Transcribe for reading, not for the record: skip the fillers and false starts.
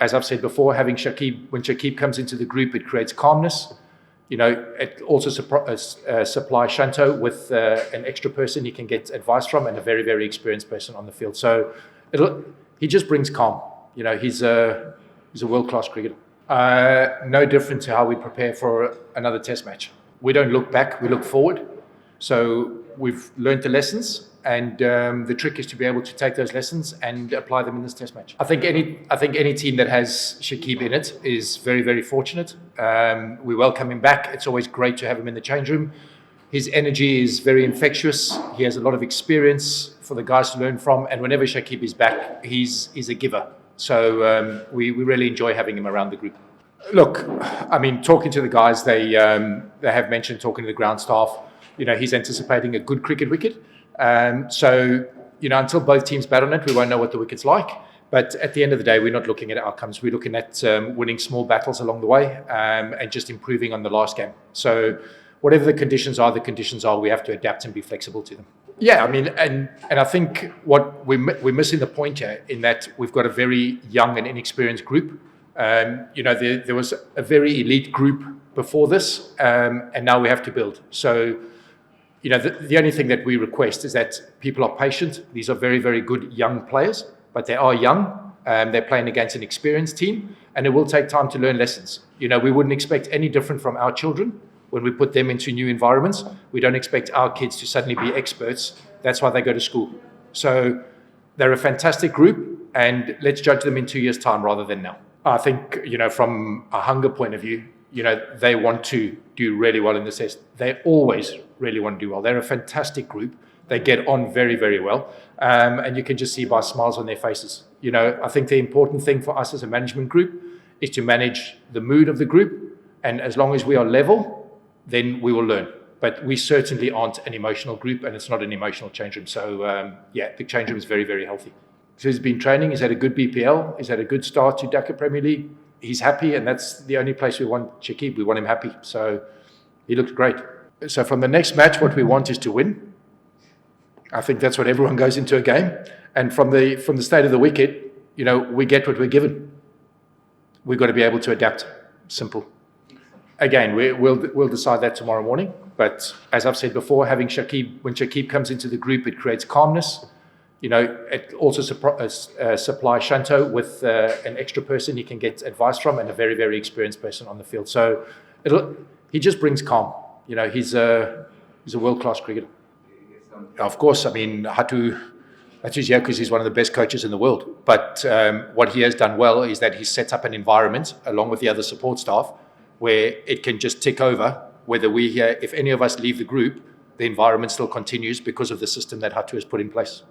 as I've said before, having Shakib, when Shakib comes into the group, it creates calmness. It also supplies Shanto with an extra person he can get advice from and a very, very experienced person on the field. So he just brings calm. He's a world-class cricketer. No different to how we prepare for another test match. We don't look back, we look forward. So we've learned the lessons, and the trick is to be able to take those lessons and apply them in this test match. I think any team that has Shakib in it is very, very fortunate. We welcome him back. It's always great to have him in the change room. His energy is very infectious. He has a lot of experience for the guys to learn from, and whenever Shakib is back, he's a giver. So we really enjoy having him around the group. Look, I mean, talking to the guys, they have mentioned talking to the ground staff. He's anticipating a good cricket wicket. So until both teams bat on it, we won't know what the wicket's like. But at the end of the day, we're not looking at outcomes. We're looking at winning small battles along the way and just improving on the last game. So whatever the conditions are, we have to adapt and be flexible to them. Yeah, I mean, and I think what we're missing the point here in that we've got a very young and inexperienced group. There was a very elite group before this, and now we have to build. So, the only thing that we request is that people are patient. These are very, very good young players, but they are young. They're playing against an experienced team, and it will take time to learn lessons. We wouldn't expect any different from our children. When we put them into new environments, we don't expect our kids to suddenly be experts. That's why they go to school. So they're a fantastic group, and let's judge them in 2 years' time rather than now. I think, from a hunger point of view, they want to do really well in this test. They always really want to do well. They're a fantastic group. They get on very, very well. And you can just see by smiles on their faces. I think the important thing for us as a management group is to manage the mood of the group. And as long as we are level, then we will learn. But we certainly aren't an emotional group, and it's not an emotional change room. So, the change room is very, very healthy. So he's been training, he's had a good BPL, he's had a good start to Dhaka Premier League. He's happy, and that's the only place we want Shakib. We want him happy. So he looks great. So from the next match, what we want is to win. I think that's what everyone goes into a game. And from the state of the wicket, we get what we're given. We've got to be able to adapt. Simple. Again, we'll decide that tomorrow morning. But as I've said before, having Shakib, when Shakib comes into the group, it creates calmness. It also supplies Shanto with an extra person he can get advice from and a very, very experienced person on the field. So he just brings calm. He's a world-class cricketer. Of course, I mean, Hatu's here because he's one of the best coaches in the world. But what he has done well is that he's set up an environment, along with the other support staff, where it can just tick over. Whether we're here, if any of us leave the group, the environment still continues because of the system that Hatu has put in place.